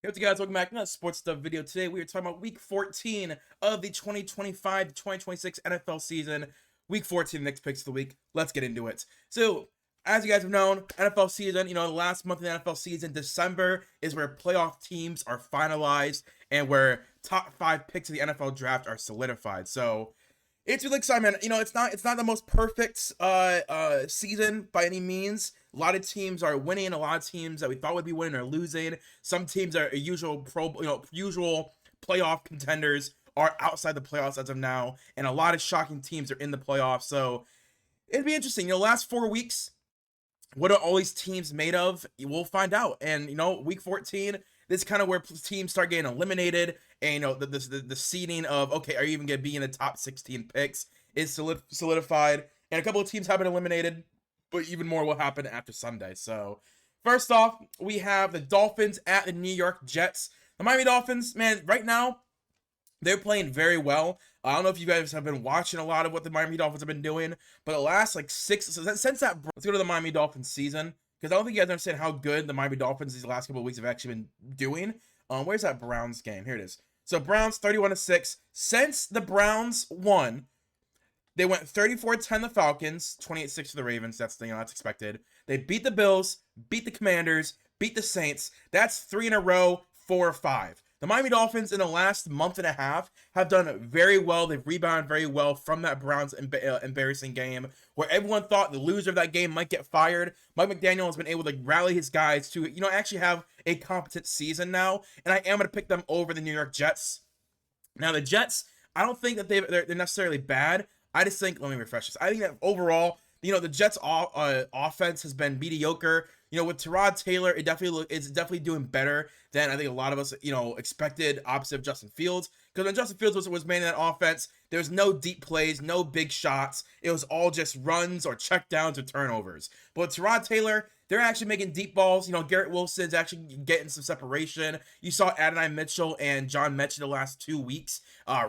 Hey, what's up, guys? Welcome back to another sports stuff video. Today we are talking about week 14 of the 2025-2026 NFL season. Week 14, next picks of the week. Let's get into it. So, as you guys have known, NFL season, the last month of the NFL season, December, is where playoff teams are finalized and where top 5 picks of the NFL draft are solidified. So, it's really exciting, man. It's not the most perfect season by any means. A lot of teams are winning. A lot of teams that we thought would be winning are losing. Some teams are usual playoff contenders are outside the playoffs as of now, and a lot of shocking teams are in the playoffs. So it'd be interesting. Last 4 weeks, what are all these teams made of? We'll find out. And week 14, this is kind of where teams start getting eliminated, and the seeding of, okay, are you even going to be in the top 16 picks is solidified, and a couple of teams have been eliminated, but even more will happen after Sunday. So first off, we have the Dolphins at the New York Jets. The Miami Dolphins, man, right now they're playing very well. I don't know if you guys have been watching a lot of what the Miami Dolphins have been doing, but the last since that, let's go to the Miami Dolphins season, because I don't think you guys understand how good the Miami Dolphins these last couple of weeks have actually been doing. Where's that Browns game? Here it is. So Browns 31-6. Since the Browns won, they went 34-10 the Falcons, 28-6 to the Ravens. That's expected. They beat the Bills, beat the Commanders, beat the Saints. That's 3 in a row, 4 or 5. The Miami Dolphins in the last month and a half have done very well. They've rebounded very well from that Browns embarrassing game where everyone thought the loser of that game might get fired. Mike McDaniel has been able to rally his guys to, actually have a competent season now, and I am going to pick them over the New York Jets. Now, the Jets, I don't think that they're necessarily bad. I just think, let me refresh this. I think that overall, the Jets' offense has been mediocre. With Tyrod Taylor, it's definitely doing better than I think a lot of us, expected, opposite of Justin Fields. Because when Justin Fields was manning that offense, there was no deep plays, no big shots. It was all just runs or checkdowns or turnovers. But with Tyrod Taylor, they're actually making deep balls. Garrett Wilson's actually getting some separation. You saw Adonai Mitchell and John Metchie the last 2 weeks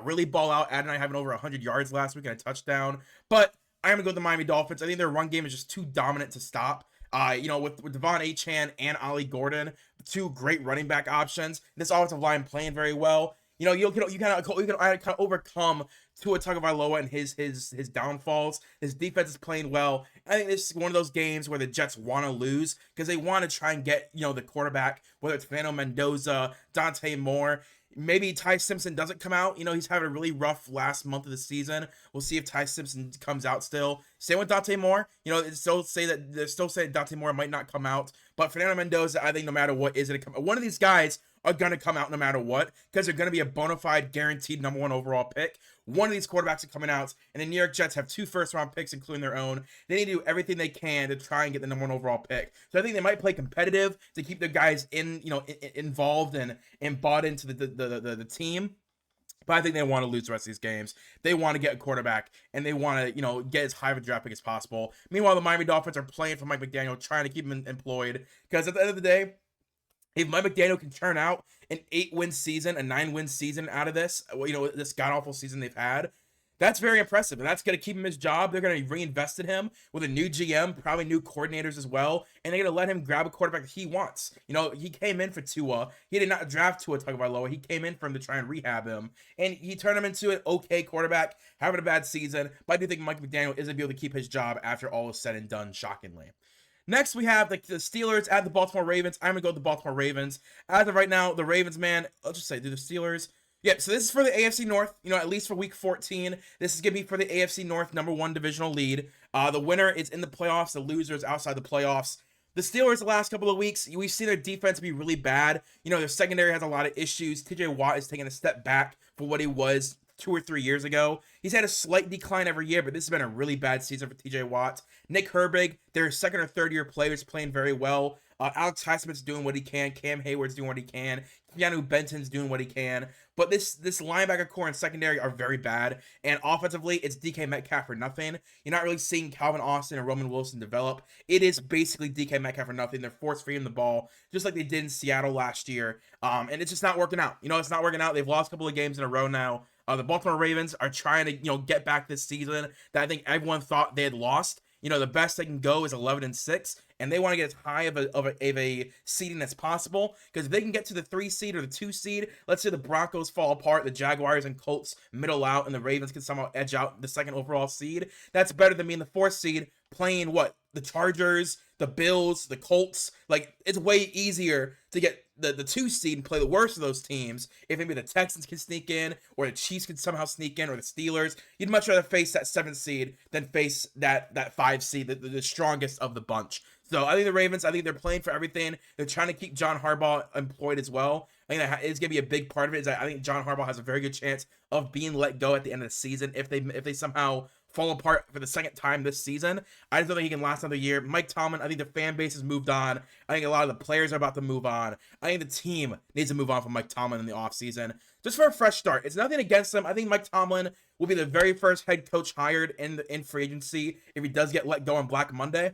really ball out. Adonai having over 100 yards last week and a touchdown. But I'm going to go with the Miami Dolphins. I think their run game is just too dominant to stop. With Devon Achane and Ollie Gordon, two great running back options. This offensive line playing very well. You can overcome Tua Tagovailoa and his downfalls. His defense is playing well. I think this is one of those games where the Jets want to lose because they want to try and get the quarterback, whether it's Fernando Mendoza, Dante Moore. Maybe Ty Simpson doesn't come out. He's having a really rough last month of the season. We'll see if Ty Simpson comes out still. Same with Dante Moore. They're still saying Dante Moore might not come out. But Fernando Mendoza, I think no matter what, is going to come. One of these guys are going to come out no matter what because they're going to be a bona fide guaranteed number 1 overall pick. One of these quarterbacks are coming out, and the New York Jets have 2 first-round picks, including their own. They need to do everything they can to try and get the number 1 overall pick. So I think they might play competitive to keep their guys involved and bought into the team. But I think they want to lose the rest of these games. They want to get a quarterback, and they want to, get as high of a draft pick as possible. Meanwhile, the Miami Dolphins are playing for Mike McDaniel, trying to keep him employed. Because at the end of the day, if Mike McDaniel can turn out an 8-win season, a 9-win season out of this, this god-awful season they've had, that's very impressive. And that's going to keep him his job. They're going to reinvest in him with a new GM, probably new coordinators as well. And they're going to let him grab a quarterback that he wants. He came in for Tua. He did not draft Tua Tagovailoa. He came in for him to try and rehab him. And he turned him into an okay quarterback, having a bad season. But I do think Mike McDaniel is going to be able to keep his job after all is said and done, shockingly. Next, we have the Steelers at the Baltimore Ravens. I'm going to go with the Baltimore Ravens. As of right now, the Ravens, man, I'll just say, do the Steelers. Yeah, so this is for the AFC North, at least for week 14. This is going to be for the AFC North number 1 divisional lead. The winner is in the playoffs. The loser is outside the playoffs. The Steelers, the last couple of weeks, we've seen their defense be really bad. Their secondary has a lot of issues. TJ Watt is taking a step back from what he was 2 or 3 years ago. He's had a slight decline every year, but this has been a really bad season for TJ Watt. Nick Herbig, their second or third year player, is playing very well. Alex Highsmith's doing what he can. Cam Hayward's doing what he can. Keanu Benton's doing what he can. But this linebacker core and secondary are very bad. And offensively, it's DK Metcalf for nothing. You're not really seeing Calvin Austin and Roman Wilson develop. It is basically DK Metcalf for nothing. They're force feeding the ball, just like they did in Seattle last year. And it's just not working out. It's not working out. They've lost a couple of games in a row now. The Baltimore Ravens are trying to, get back this season that I think everyone thought they had lost. the best they can go is 11-6, and they want to get as high of a seeding as possible, because if they can get to the 3 seed or the 2 seed, let's say the Broncos fall apart, the Jaguars and Colts middle out, and the Ravens can somehow edge out the 2nd overall seed, that's better than being the 4th seed playing the Chargers, the Bills, the Colts. Like, it's way easier to get the 2 seed and play the worst of those teams if maybe the Texans can sneak in, or the Chiefs can somehow sneak in, or the Steelers. You'd much rather face that 7th seed than face that 5 seed, the strongest of the bunch. So I think the Ravens, I think they're playing for everything. They're trying to keep John Harbaugh employed as well. I think that is going to be a big part of it. I think John Harbaugh has a very good chance of being let go at the end of the season if they somehow fall apart for the 2nd time this season. I just don't think he can last another year. Mike Tomlin, I think the fan base has moved on. I think a lot of the players are about to move on. I think the team needs to move on from Mike Tomlin in the offseason, just for a fresh start. It's nothing against him. I think Mike Tomlin will be the very first head coach hired in free agency if he does get let go on Black Monday.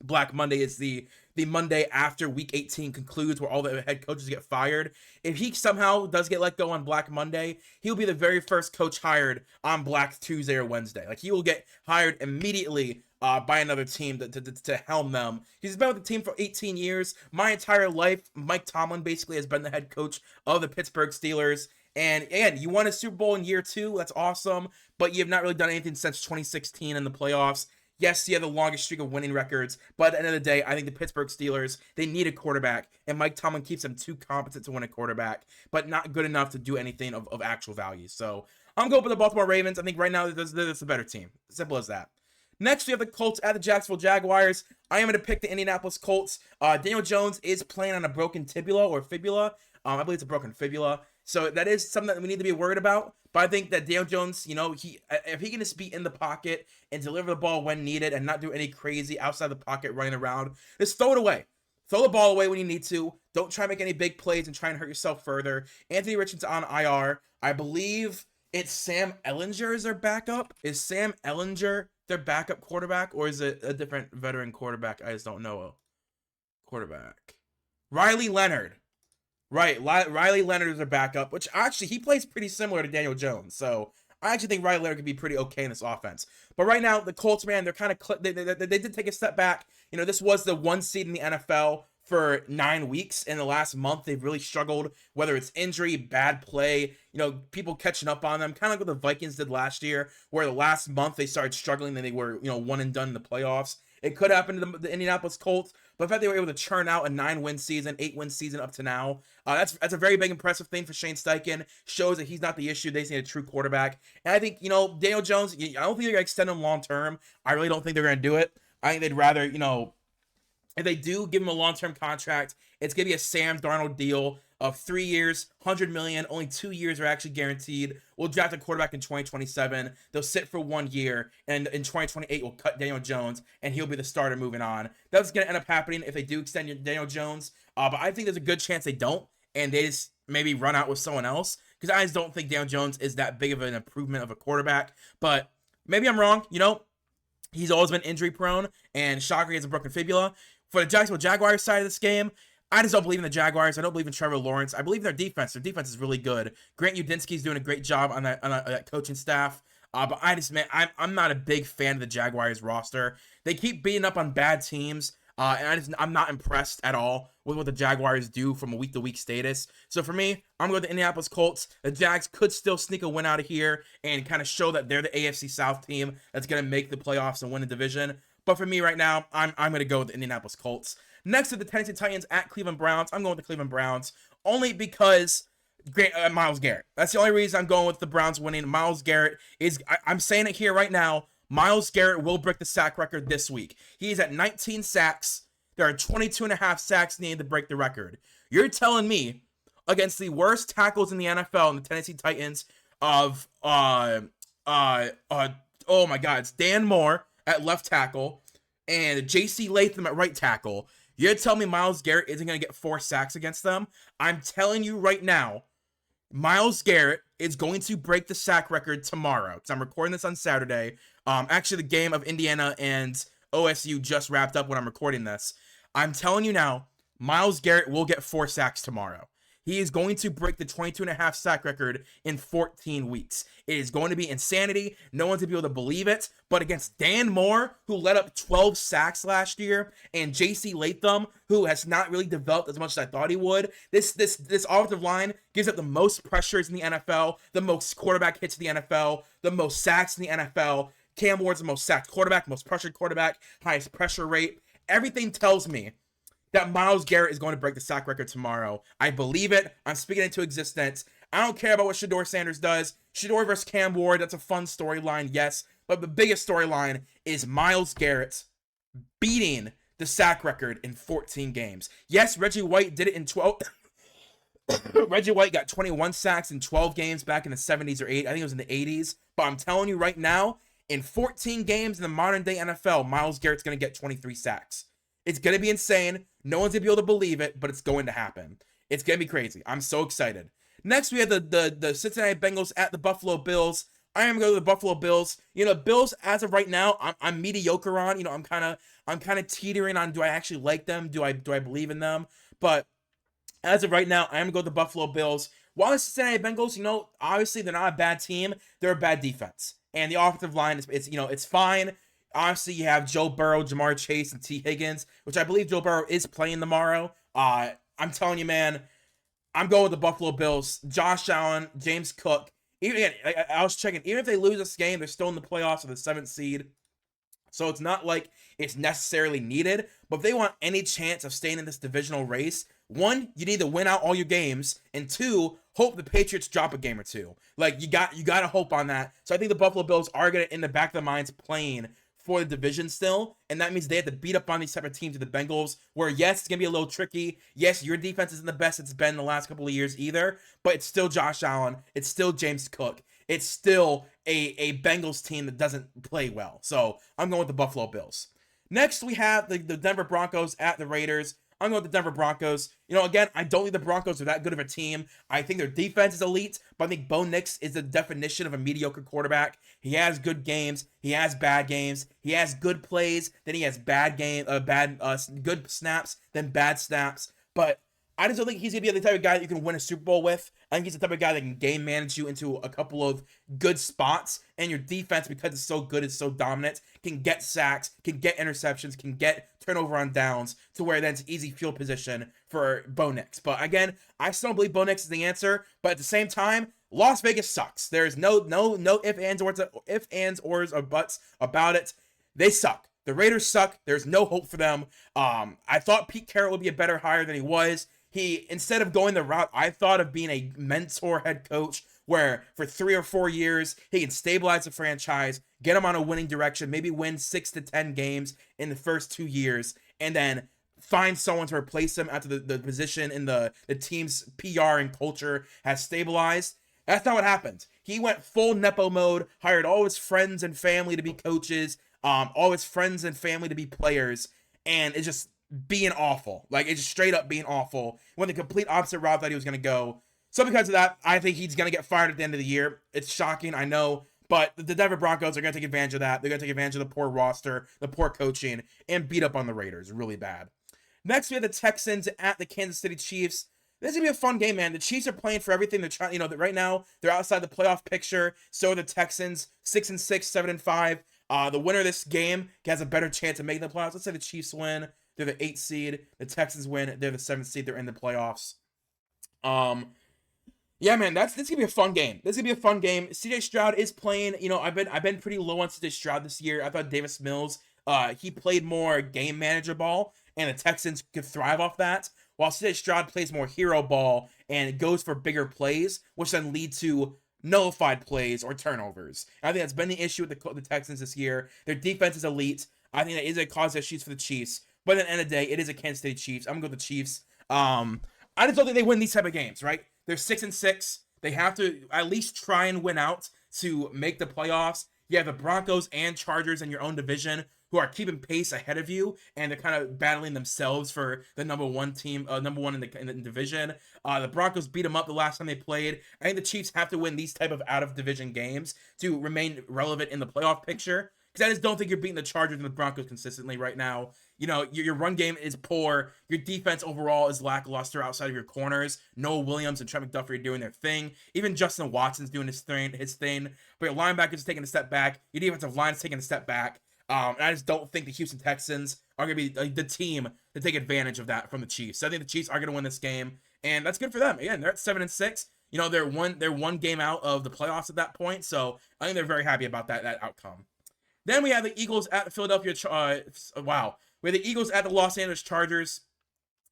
Black Monday is the Monday after week 18 concludes, where all the head coaches get fired. If he somehow does get let go on Black Monday, he'll be the very first coach hired on Black Tuesday or Wednesday. Like, he will get hired immediately by another team to helm them. He's been with the team for 18 years. My entire life, Mike Tomlin basically has been the head coach of the Pittsburgh Steelers. And again, you won a Super Bowl in year 2. That's awesome. But you have not really done anything since 2016 in the playoffs. Yes, you have the longest streak of winning records, but at the end of the day, I think the Pittsburgh Steelers, they need a quarterback, and Mike Tomlin keeps them too competent to win a quarterback, but not good enough to do anything of actual value. So I'm going with the Baltimore Ravens. I think right now that's a better team. Simple as that. Next, we have the Colts at the Jacksonville Jaguars. I am going to pick the Indianapolis Colts. Daniel Jones is playing on a broken tibula or fibula. I believe it's a broken fibula. So that is something that we need to be worried about. But I think that Daniel Jones, if he can just be in the pocket and deliver the ball when needed and not do any crazy outside the pocket running around, just throw it away. Throw the ball away when you need to. Don't try to make any big plays and try and hurt yourself further. Anthony Richardson's on IR. I believe it's Sam Ehlinger is their backup. Is Sam Ehlinger their backup quarterback, or is it a different veteran quarterback? I just don't know. Quarterback. Riley Leonard. Right, Riley Leonard is their backup, which actually, he plays pretty similar to Daniel Jones. So I actually think Riley Leonard could be pretty okay in this offense. But right now, the Colts, man, they're kind of, they did take a step back. This was the 1 seed in the NFL for 9 weeks. In the last month, they've really struggled, whether it's injury, bad play, people catching up on them, kind of like what the Vikings did last year, where the last month they started struggling and they were, one and done in the playoffs. It could happen to the Indianapolis Colts, but the fact they were able to churn out a 9-win season, 8-win season up to now, that's a very big impressive thing for Shane Steichen. Shows that he's not the issue. They just need a true quarterback. And I think, Daniel Jones, I don't think they're going to extend him long term. I really don't think they're going to do it. I think they'd rather, if they do give him a long-term contract, it's going to be a Sam Darnold deal of 3 years, $100 million. Only 2 years are actually guaranteed. We'll draft a quarterback in 2027. They'll sit for 1 year, and in 2028, we'll cut Daniel Jones, and he'll be the starter moving on. That's going to end up happening if they do extend Daniel Jones. But I think there's a good chance they don't, and they just maybe run out with someone else, because I just don't think Daniel Jones is that big of an improvement of a quarterback. But maybe I'm wrong. He's always been injury prone, and shocker, he has a broken fibula. For the Jacksonville Jaguars side of this game, I just don't believe in the Jaguars. I don't believe in Trevor Lawrence. I believe in their defense. Their defense is really good. Grant Udinski's doing a great job on that coaching staff. But I'm not a big fan of the Jaguars roster. They keep beating up on bad teams. And I'm not impressed at all with what the Jaguars do from a week-to-week status. So for me, I'm going to the Indianapolis Colts. The Jags could still sneak a win out of here and kind of show that they're the AFC South team that's going to make the playoffs and win the division. But for me right now, I'm going to go with the Indianapolis Colts. Next to the Tennessee Titans at Cleveland Browns. I'm going with the Cleveland Browns only because Myles Garrett. That's the only reason I'm going with the Browns winning. Myles Garrett is, I'm saying it here right now, Myles Garrett will break the sack record this week. He is at 19 sacks. There are 22.5 sacks needed to break the record. You're telling me against the worst tackles in the NFL in the Tennessee Titans of, oh my God, it's Dan Moore at left tackle and J.C. Latham at right tackle. You're telling me Myles Garrett isn't going to get 4 sacks against them? I'm telling you right now, Myles Garrett is going to break the sack record tomorrow, because I'm recording this on Saturday. Actually, the game of Indiana and OSU just wrapped up when I'm recording this. I'm telling you now, Myles Garrett will get 4 sacks tomorrow. He is going to break the 22.5 sack record in 14 weeks. It is going to be insanity. No one's going to be able to believe it. But against Dan Moore, who let up 12 sacks last year, and J.C. Latham, who has not really developed as much as I thought he would, this offensive line gives up the most pressures in the NFL, the most quarterback hits in the NFL, the most sacks in the NFL. Cam Ward's the most sacked quarterback, most pressured quarterback, highest pressure rate. Everything tells me that Myles Garrett is going to break the sack record tomorrow. I believe it. I'm speaking it into existence. I don't care about what Shedeur Sanders does. Shedeur versus Cam Ward, that's a fun storyline, yes. But the biggest storyline is Myles Garrett beating the sack record in 14 games. Yes, Reggie White did it in 12. Reggie White got 21 sacks in 12 games back in the 70s or 80s. I think it was in the 80s. But I'm telling you right now, in 14 games in the modern day NFL, Myles Garrett's going to get 23 sacks. It's going to be insane. No one's going to be able to believe it, but it's going to happen. It's going to be crazy. I'm so excited. Next, we have the Cincinnati Bengals at the Buffalo Bills. I am going to go to the Buffalo Bills. You know, Bills, as of right now, I'm mediocre on. You know, I'm kind of teetering on, do I actually like them? Do I believe in them? But as of right now, I am going to go to the Buffalo Bills. While the Cincinnati Bengals, you know, obviously they're not a bad team. They're a bad defense. And the offensive line it's fine. Obviously, you have Joe Burrow, Jamar Chase, and T. Higgins, which I believe Joe Burrow is playing tomorrow. I'm telling you, man, I'm going with the Buffalo Bills. Josh Allen, James Cook. Even again, I was checking. Even if they lose this game, they're still in the playoffs with the 7th seed. So it's not like it's necessarily needed. But if they want any chance of staying in this divisional race, one, you need to win out all your games, and two, hope the Patriots drop a game or two. Like you got to hope on that. So I think the Buffalo Bills are gonna, in the back of their minds, playing for the division still, and that means they have to beat up on these type of teams with the Bengals, where yes, it's gonna be a little tricky. Yes, your defense isn't the best it's been in the last couple of years either, but it's still Josh Allen, it's still James Cook, it's still a Bengals team that doesn't play well. So I'm going with the Buffalo Bills. Next, we have the Denver Broncos at the Raiders. I'm going with the Denver Broncos. You know, again, I don't think the Broncos are that good of a team. I think their defense is elite, but I think Bo Nix is the definition of a mediocre quarterback. He has good games. He has bad games. He has good plays. Then he has good snaps. Then bad snaps. But I just don't think he's going to be the type of guy that you can win a Super Bowl with. I think he's the type of guy that can game manage you into a couple of good spots. And your defense, because it's so good, it's so dominant, can get sacks, can get interceptions, can get turnover on downs, to where then it's easy field position for Bo Nix. But again, I still don't believe Bo Nix is the answer. But at the same time, Las Vegas sucks. There's no ifs, ands, ors, or buts about it. They suck. The Raiders suck. There's no hope for them. I thought Pete Carroll would be a better hire than he was. He, instead of going the route I thought of being a mentor head coach, where for 3 or 4 years he can stabilize the franchise, get them on a winning direction, maybe win 6 to 10 games in the first 2 years, and then find someone to replace him after the position in the team's PR and culture has stabilized. That's not what happened. He went full Nepo mode, hired all his friends and family to be coaches, all his friends and family to be players, and it's just being awful. Like, it's just straight up being awful. Went the complete opposite route that he was going to go. So because of that, I think he's going to get fired at the end of the year. It's shocking, I know, but the Denver Broncos are going to take advantage of that. They're going to take advantage of the poor roster, the poor coaching, and beat up on the Raiders really bad. Next, we have the Texans at the Kansas City Chiefs. This is going to be a fun game, man. The Chiefs are playing for everything. They're trying, right now, they're outside the playoff picture. So are the Texans, 6-6, 7-5. The winner of this game has a better chance of making the playoffs. Let's say the Chiefs win. They're the 8th seed. The Texans win. They're the 7th seed. They're in the playoffs. Yeah, man, this gonna be a fun game. This is gonna be a fun game. CJ Stroud is playing. I've been pretty low on CJ Stroud this year. I thought Davis Mills, he played more game manager ball, and the Texans could thrive off that. While CJ Stroud plays more hero ball and goes for bigger plays, which then lead to nullified plays or turnovers. And I think that's been the issue with the Texans this year. Their defense is elite. I think that is a cause issues for the Chiefs. But at the end of the day, it is a Kansas City Chiefs. I'm going to go with the Chiefs. I just don't think they win these type of games, right? They're 6-6. They have to at least try and win out to make the playoffs. You have the Broncos and Chargers in your own division who are keeping pace ahead of you, and they're kind of battling themselves for the number one team, number one in the division. The Broncos beat them up the last time they played. I think the Chiefs have to win these type of out of division games to remain relevant in the playoff picture. because I just don't think you're beating the Chargers and the Broncos consistently right now. You know, your run game is poor. Your defense overall is lackluster outside of your corners. Noah Williams and Trent McDuffie are doing their thing. Even Justin Watson's doing his thing. But your linebackers is taking a step back. Your defensive line is taking a step back. And I just don't think the Houston Texans are going to be the team to take advantage of that from the Chiefs. So I think the Chiefs are going to win this game, and that's good for them. Again, they're at 7-6. You know, they're one game out of the playoffs at that point. So I think they're very happy about that outcome. Then we have the Eagles at the Philadelphia. Wow. We have the Eagles at the Los Angeles Chargers.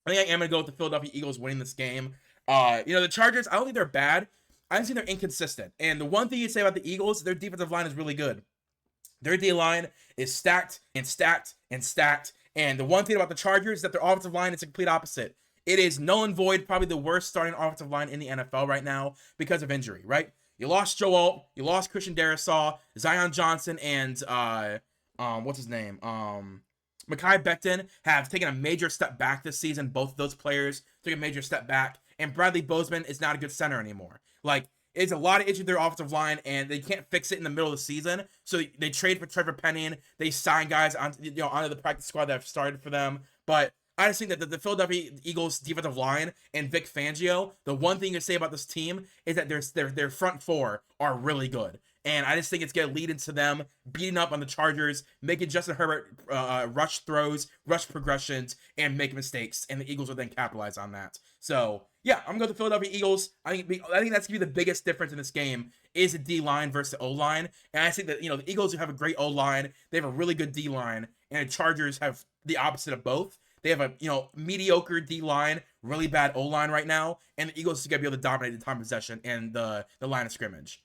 I think I am going to go with the Philadelphia Eagles winning this game. You know, the Chargers, I don't think they're bad. I just think they're inconsistent. And the one thing you say about the Eagles, their defensive line is really good. Their D-line is stacked and stacked and stacked. And the one thing about the Chargers is that their offensive line is the complete opposite. It is null and void, probably the worst starting offensive line in the NFL right now because of injury, right? You lost Joe Alt, you lost Christian Darrisaw, Zion Johnson, and what's his name? Mekhi Becton have taken a major step back this season. Both of those players took a major step back, and Bradley Bozeman is not a good center anymore. Like, it's a lot of issues with their offensive line, and they can't fix it in the middle of the season. So they trade for Trevor Penning. They sign guys onto the practice squad that have started for them. But I just think that the Philadelphia Eagles defensive line and Vic Fangio, the one thing to say about this team is that their front four are really good. And I just think it's going to lead into them beating up on the Chargers, making Justin Herbert rush throws, rush progressions, and make mistakes. And the Eagles will then capitalize on that. So, yeah, I'm going to go with the Philadelphia Eagles. I think that's going to be the biggest difference in this game is the D-line versus the O-line. And I think that, the Eagles have a great O-line. They have a really good D-line. And the Chargers have the opposite of both. They have a, mediocre D-line, really bad O-line right now. And the Eagles are going to be able to dominate the time of possession and the line of scrimmage.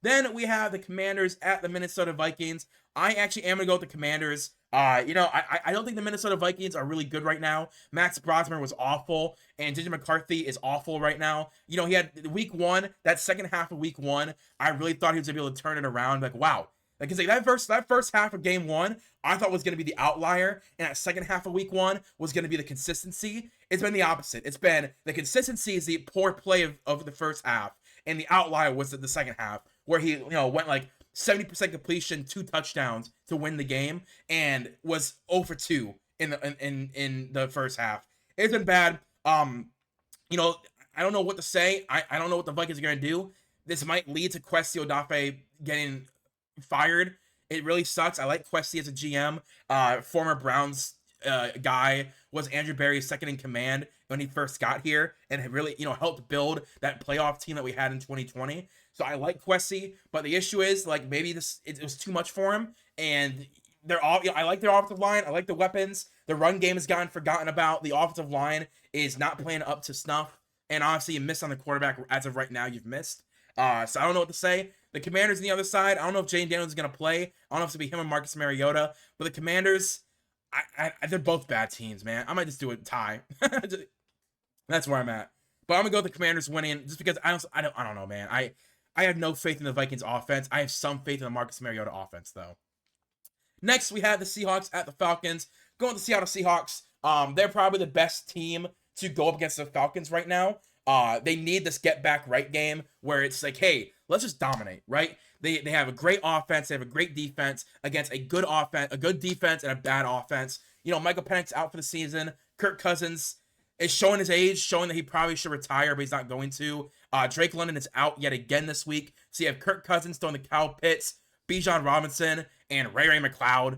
Then we have the Commanders at the Minnesota Vikings. I actually am going to go with the Commanders. I don't think the Minnesota Vikings are really good right now. Max Brosmer was awful, and JJ McCarthy is awful right now. He had week one, that second half of week one, I really thought he was going to be able to turn it around. Like, wow. Like, that first half of game one, I thought was going to be the outlier, and that second half of week one was going to be the consistency. It's been the opposite. It's been the consistency is the poor play of the first half, and the outlier was the second half, where he, went like 70% completion, 2 touchdowns to win the game, and was 0 for 2 in the first half. It's been bad. I don't know what to say. I don't know what the Vikings are going to do. This might lead to Kwesi Odafe getting fired. It really sucks. I like Kwesi as a GM. Former Browns guy, was Andrew Berry's second in command when he first got here, and had really, helped build that playoff team that we had in 2020. So I like Kwesi, but the issue is, like, maybe it was too much for him, and they're all, I like their offensive line. I like the weapons. The run game has gotten forgotten about. The offensive line is not playing up to snuff, and honestly, you missed on the quarterback. As of right now, you've missed. So I don't know what to say. The Commanders on the other side, I don't know if Jane Daniels is going to play. I don't know if it's going to be him or Marcus Mariota, but the Commanders, they're both bad teams, man. I might just do a tie. That's where I'm at. But I'm gonna go with the Commanders winning just because I don't know, man. I have no faith in the Vikings offense. I have some faith in the Marcus Mariota offense, though. Next, we have the Seahawks at the Falcons. Going with the Seattle Seahawks. They're probably the best team to go up against the Falcons right now. They need this get back right game where it's like, hey, let's just dominate, right? They have a great offense, they have a great defense against a good offense, a good defense, and a bad offense. Michael Penix out for the season. Kirk Cousins is showing his age, showing that he probably should retire, but he's not going to. Drake London is out yet again this week. So you have Kirk Cousins throwing the Kyle Pitts, Bijan Robinson, and Ray McCloud,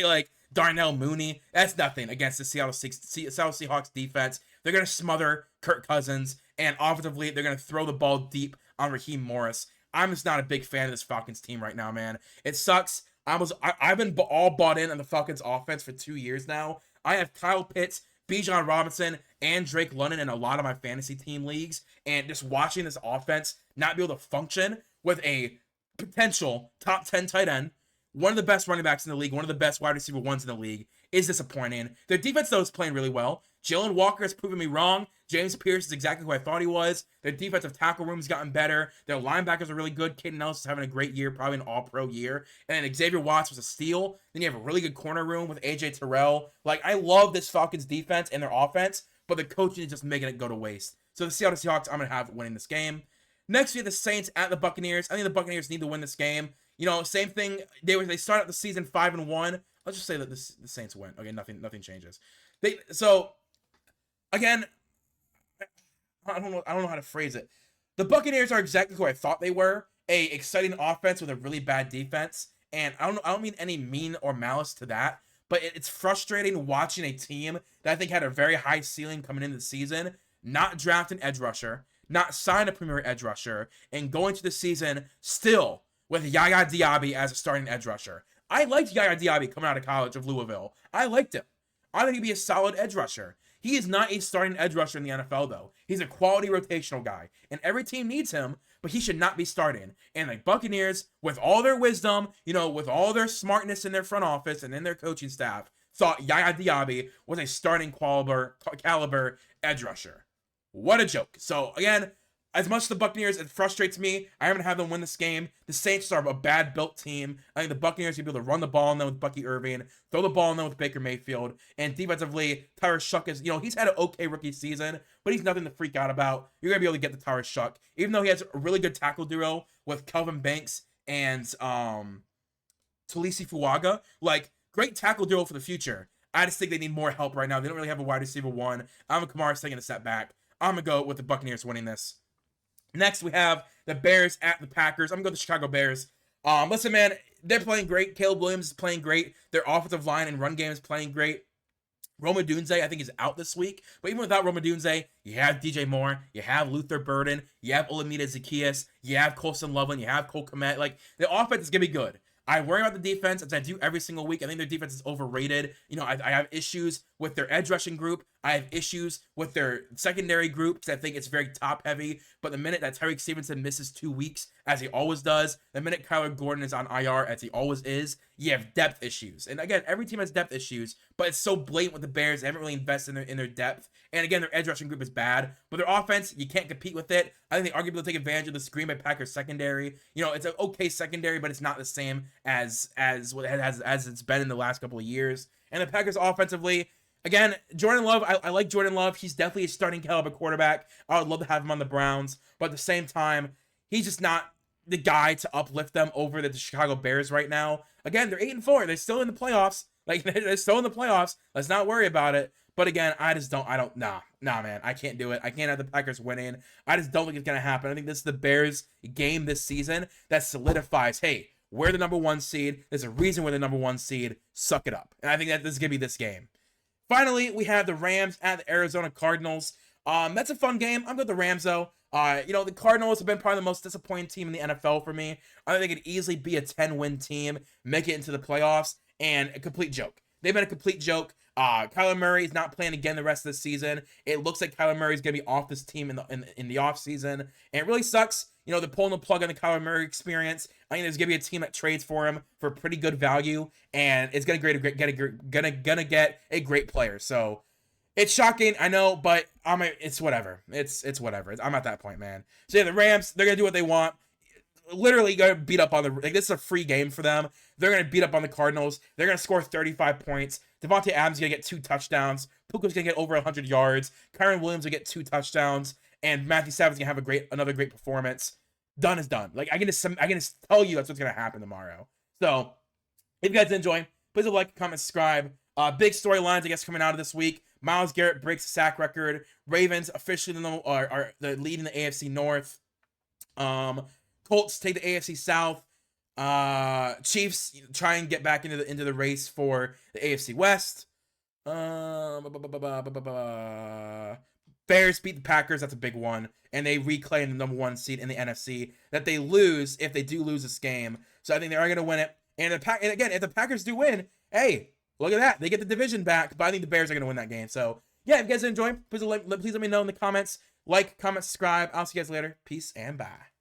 like Darnell Mooney. That's nothing against the Seattle Seahawks defense. They're going to smother Kirk Cousins, and offensively, they're going to throw the ball deep on Raheem Morris. I'm just not a big fan of this Falcons team right now, man. It sucks. I've been all bought in on the Falcons offense for 2 years now. I have Kyle Pitts, Bijan Robinson, and Drake London in a lot of my fantasy team leagues, and just watching this offense not be able to function with a potential top 10 tight end, one of the best running backs in the league, one of the best wide receiver ones in the league, is disappointing. Their defense, though, is playing really well. Jalen Walker has proven me wrong. James Pierce is exactly who I thought he was. Their defensive tackle room has gotten better. Their linebackers are really good. Caden Ellis is having a great year, probably an all-pro year. And Xavier Watts was a steal. Then you have a really good corner room with A.J. Terrell. Like, I love this Falcons defense and their offense, but the coaching is just making it go to waste. So the Seattle Seahawks, I'm going to have winning this game. Next, we have the Saints at the Buccaneers. I think the Buccaneers need to win this game. You know, same thing. They start out the season 5-1. Let's just say that the Saints win. Okay, nothing changes. So again, I don't know how to phrase it. The Buccaneers are exactly who I thought they were. A exciting offense with a really bad defense. And I don't mean any mean or malice to that, but it's frustrating watching a team that I think had a very high ceiling coming into the season, not draft an edge rusher, not sign a premier edge rusher, and going to the season still with Yaya Diaby as a starting edge rusher. I liked Yaya Diaby coming out of college of Louisville. I liked him. I think he'd be a solid edge rusher. He is not a starting edge rusher in the NFL, though. He's a quality rotational guy, and every team needs him, but he should not be starting. And the Buccaneers, with all their wisdom, you know, with all their smartness in their front office and in their coaching staff, thought Yaya Diaby was a starting caliber edge rusher. What a joke. So, again, as much as the Buccaneers, it frustrates me. I am going to have them win this game. The Saints are a bad-built team. I think the Buccaneers will be able to run the ball on them with Bucky Irving, throw the ball on them with Baker Mayfield, and defensively, Tyler Shuck is, you know, he's had an okay rookie season, but he's nothing to freak out about. You're going to be able to get the Tyler Shuck, even though he has a really good tackle duo with Kelvin Banks and Talisi Fuaga. Like, great tackle duo for the future. I just think they need more help right now. They don't really have a wide receiver one. Alvin Kamara's taking a step back. I'm going to go with the Buccaneers winning this. Next, we have the Bears at the Packers. I'm going to go with the Chicago Bears. Listen, man, they're playing great. Caleb Williams is playing great. Their offensive line and run game is playing great. Rome Odunze, I think, is out this week. But even without Rome Odunze, you have DJ Moore, you have Luther Burden, you have Olamide Zaccheaus, you have Colson Loveland, you have Cole Kmet. Like, the offense is going to be good. I worry about the defense, as I do every single week. I think their defense is overrated. You know, I have issues with their edge rushing group. I have issues with their secondary group because I think it's very top heavy. But the minute that Tyreek Stevenson misses 2 weeks, as he always does, the minute Kyler Gordon is on IR, as he always is, you have depth issues. And again, every team has depth issues, but it's so blatant with the Bears. They haven't really invested in their depth. And again, their edge rushing group is bad, but their offense, you can't compete with it. I think they arguably take advantage of the Green Bay Packers secondary. You know, it's an okay secondary, but it's not the same as what it has as it's been in the last couple of years. And the Packers offensively, again, Jordan Love, I like Jordan Love. He's definitely a starting caliber quarterback. I would love to have him on the Browns, but at the same time, he's just not the guy to uplift them over the Chicago Bears right now. Again, they're 8-4. They're still in the playoffs. Like, they're still in the playoffs. Let's not worry about it. But again, nah, man, I can't do it. I can't have the Packers winning. I just don't think it's going to happen. I think this is the Bears game this season that solidifies, hey, we're the number 1 seed. There's a reason we're the number 1 seed. Suck it up. And I think that this is going to be this game. Finally, we have the Rams at the Arizona Cardinals. That's a fun game. I'm with the Rams, though. You know, the Cardinals have been probably the most disappointing team in the NFL for me. I think they could easily be a 10-win team, make it into the playoffs, and a complete joke. They've been a complete joke. Kyler Murray is not playing again the rest of the season. It looks like Kyler Murray is going to be off this team in the off season, and it really sucks. You know, they're pulling the plug on the Kyler Murray experience. I think there's going to be a team that trades for him for pretty good value, and it's going to get a great player. So it's shocking, I know, but it's whatever. It's whatever. I'm at that point, man. So yeah, the Rams, they're going to do what they want. Literally going to beat up on this is a free game for them. They're going to beat up on the Cardinals. They're going to score 35 points. Devontae Adams is going to get 2 touchdowns. Puka's going to get over 100 yards. Kyren Williams will get 2 touchdowns. And Matthew Stafford's going to have another great performance. Done is done. Like, I can just tell you that's what's going to happen tomorrow. So, if you guys enjoy, please like, comment, subscribe. Big storylines, I guess, coming out of this week. Myles Garrett breaks the sack record. Ravens officially are the lead in the AFC North. Colts take the AFC South. Chiefs try and get back into the race for the AFC West. Bears beat the Packers. That's a big one, and they reclaim the number 1 seed in the NFC that they lose if they do lose this game. So I think they are going to win it. And again, if the Packers do win, hey, look at that, they get the division back. But I think the Bears are going to win that game. So yeah, if you guys enjoy, please let me know in the comments. Like, comment, subscribe. I'll see you guys later. Peace and bye.